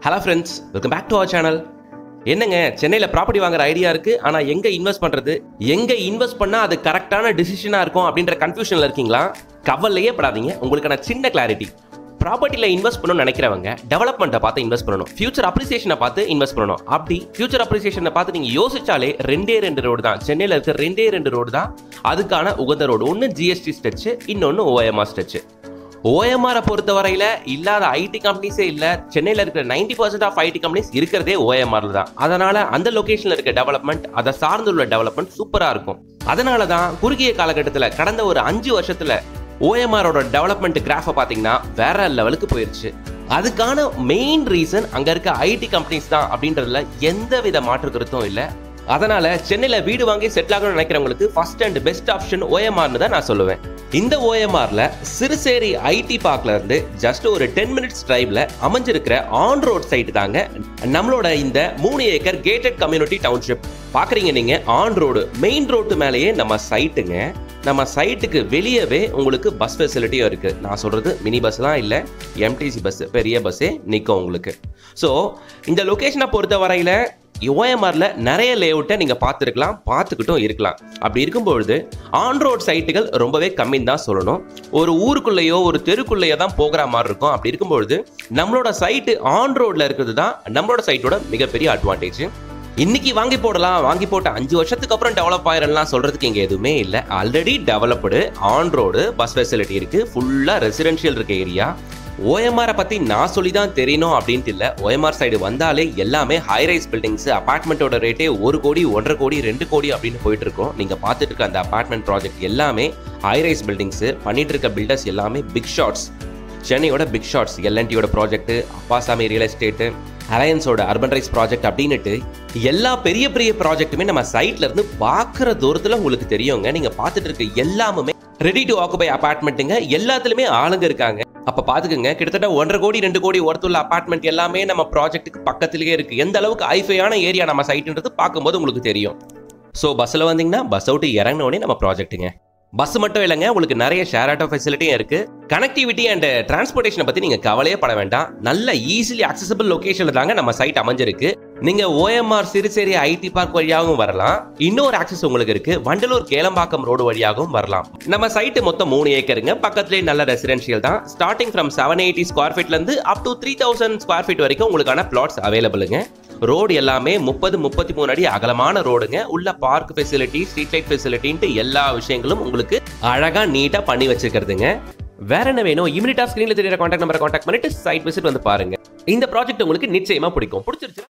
Hello friends, welcome back to our channel. என்னங்க சென்னையில property வாங்குற ஐடியா இருக்கு, ஆனா எங்க இன்வெஸ்ட் பண்றது, எங்க இன்வெஸ்ட் பண்ணா அது கரெக்டான டிசிஷனா இருக்கும் அப்படின்ற கன்ஃபியூஷன்ல இருக்கீங்களா? கவலையே படாதீங்க, உங்களுக்கான சின்ன கிளாரிட்டி. ப்ராப்பர்ட்டில இன்வெஸ்ட் பண்ணணும்னு நினைக்கிறவங்க டெவலப்மெண்ட்டை பார்த்து இன்வெஸ்ட் பண்ணணும், ஃபியூச்சர் அப்ரிசியேஷனை பார்த்து இன்வெஸ்ட் பண்ணணும். அப்படி ஃபியூச்சர் அப்ரிசியேஷனை பார்த்து நீங்க யோசிச்சாலே ரெண்டு ரோடு தான், சென்னையில இருக்க ரெண்டு ரோடு தான் அதுக்கான உகந்த ரோடு. ஒன்னு ஜிஎஸ்டி ஸ்ட்ரெச், இன்னொன்னு ஓஎம்ஆர் ஸ்ட்ரெச். ஓஎம்ஆரை பொறுத்த வரையில இல்லாத ஐடி கம்பெனிஸே இல்ல. சென்னையில இருக்கிற 90% ஆஃப் ஐடி கம்பெனிஸ் இருக்கிறதே ஓஎம்ஆர்ல தான். அதனால அந்த லொகேஷன்ல இருக்க டெவலப்மெண்ட், அதை சார்ந்துள்ள டெவலப்மெண்ட் சூப்பரா இருக்கும். அதனால தான் குறுகிய காலகட்டத்தில் கடந்த ஒரு 5 வருஷத்துல ஓஎம்ஆரோட டெவலப்மெண்ட் கிராஃபை பாத்தீங்கன்னா வேற லெவலுக்கு போயிருச்சு. அதுக்கான மெயின் ரீசன் அங்க இருக்க ஐடி கம்பெனிஸ் தான் அப்படின்றதுல எந்த வித மாற்று கருத்தும் இல்ல. அதனால சென்னையில வீடு வாங்கி செட்டில் ஆகணும்னு நினைக்கிறவங்களுக்கு ஃபர்ஸ்ட் அண்ட் பெஸ்ட் ஆப்ஷன் ஓஎம்ஆர்னு தான் நான் சொல்லுவேன். இந்த ஓஎம்ஆர்ல சிறுசேரி ஐடி பார்க்ல இருந்து ஜஸ்ட் ஒரு 10 minutes டிரைவ்ல அமைஞ்சிருக்கிற ஆன் ரோட் சைட் தாங்க நம்மளோட இந்த 3 ஏக்கர் கேட்டட் கம்யூனிட்டி டவுன்ஷிப். பாக்குறீங்க நீங்க, ஆன் ரோடு மெயின் ரோட்டு மேலேயே நம்ம சைட்டுங்க. நம்ம சைட்டுக்கு வெளியவே உங்களுக்கு பஸ் ஃபெசிலிட்டியும் இருக்கு. நான் சொல்றது மினி பஸ் தான் இல்ல, எம்டிசி பஸ், பெரிய பஸ்ஸே நிற்கும் உங்களுக்கு. ஸோ இந்த லொகேஷனை பொறுத்த வரையில ஓஎம்ஆர்ல நிறைய லேஅவுட்டை நீங்க பார்த்துக்கிட்டும் இருக்கலாம். அப்படி இருக்கும்பொழுது ஆன் ரோட் சைட்டுகள் ரொம்பவே கம்மின்னு தான் சொல்லணும். ஒரு ஊருக்குள்ளேயோ ஒரு தெருக்குள்ளேயோ தான் போகிற மாதிரி இருக்கும். அப்படி இருக்கும்பொழுது நம்மளோட சைட்டு ஆன் ரோட்ல இருக்கிறது தான் நம்மளோட சைட்டோட மிகப்பெரிய அட்வான்டேஜ். இன்னைக்கு வாங்கி போடலாம், வாங்கி போட்ட 5 வருஷத்துக்கு அப்புறம் டெவலப் ஆயிரலாம் சொல்றதுக்கு இங்க எதுவுமே இல்லை. Already developed on road bus facility இருக்கு, ஃபுல்லா ரெசிடென்ஷியல் இருக்க ஏரியா. ஓஎம்ஆரை பத்தி நான் சொல்லி தான் தெரியணும் அப்படின்ட்டு இல்லை. ஓஎம்ஆர் சைடு வந்தாலே எல்லாமே ஹைரைஸ் பில்டிங்ஸ், அபார்ட்மெண்ட்டோட ரேட்டே 1 கோடி 1.5 கோடி 2 கோடி அப்படின்னு போயிட்டு இருக்கோம். நீங்க பார்த்துட்டு இருக்க அந்த அபார்ட்மெண்ட் ப்ராஜெக்ட் எல்லாமே ஹைரைஸ் பில்டிங்ஸ். பண்ணிட்டு இருக்க பில்டர்ஸ் எல்லாமே பிக் ஷாட்ஸ், சென்னையோட பிக் ஷாட்ஸ். எல்என்டியோட ப்ராஜெக்ட், அப்பாசாமி ரியல் எஸ்டேட்டு, அலையன்ஸோட அர்பன் ரைஸ் ப்ராஜெக்ட் அப்படின்னுட்டு எல்லா பெரிய பெரிய ப்ராஜெக்ட்டுமே நம்ம சைட்ல இருந்து பார்க்குற தூரத்தில் உங்களுக்கு தெரியுங்க. நீங்க பார்த்துட்டு இருக்க எல்லாமே ரெடி டு ஆக்குபை அபார்ட்மெண்ட்டுங்க. எல்லாத்துலயுமே ஆளுங்க இருக்காங்க. அப்ப பாத்துக்கங்க, கிட்டத்தட்ட 1.5 கோடி 2 கோடி ஒர்த்துள்ள அபார்ட்மெண்ட் எல்லாமே நம்ம ப்ராஜெக்ட்டுக்கு பக்கத்திலேயே இருக்கு. எந்த அளவுக்கு ஹைஃபையான ஏரியா நம்ம சைட்ன்றது பார்க்கும்போது உங்களுக்கு தெரியும். ஸோ பஸ்ஸில் வந்தீங்கன்னா பஸ் அவுட்டு இறங்கினோடனே நம்ம ப்ராஜெக்ட்டுங்க. பஸ் மட்டும் இல்லைங்க, உங்களுக்கு நிறைய ஷேர் ஆட்டோ ஃபெசிலிட்டியும் இருக்கு. கனெக்டிவிட்டி அண்ட் டிரான்ஸ்போர்ட்டேஷனை பத்தி நீங்க கவலையே பட வேண்டாம். நல்ல ஈஸிலி அக்சசபிள் லொகேஷன்ல தாங்க நம்ம சைட் அமைஞ்சிருக்கு. நீங்க ஓஎம்ஆர் சிறுசேரி ஐடி பார்க் வழியாகவும் வரலாம். இன்னொரு ஆக்சஸ் உங்களுக்கு இருக்கு, வண்டலூர் கேளம்பாக்கம் ரோடு வழியாகவும் வரலாம். நம்ம சைட் மொத்தம் 3 ஏக்கருங்க. பக்கத்திலே நல்ல ரெசிடென்ஷியல் தான். ஸ்டார்டிங் ஃப்ரம் 780 ஸ்கொயர் ஃபீட்ல இருந்து அப் டு 3000 ஸ்கொயர் ஃபீட் வரைக்கும் உங்களுக்கான பிளாட்ஸ் அவைலபிளுங்க. ரோடு எல்லாமே 30-33 அடி அகலமான ரோடுங்க. உள்ள பார்க் ஃபெசிலிட்டி, ஸ்ட்ரீட் லைட் ஃபெசிலிட்டின்ட்டு எல்லா விஷயங்களும் உங்களுக்கு அழகா நீட்டா பண்ணி வச்சிருக்கிறதுங்க. வேற என்ன வேணும்? இமிடியேட்டா ஸ்கிரீன்ல தெரியுற கான்டாக்ட் நம்பரை கான்டாக்ட் பண்ணிட்டு சைட் விசிட் வந்து பாருங்க. இந்த ப்ராஜெக்ட் உங்களுக்கு நிச்சயமா பிடிக்கும். பிடிச்சிருச்சு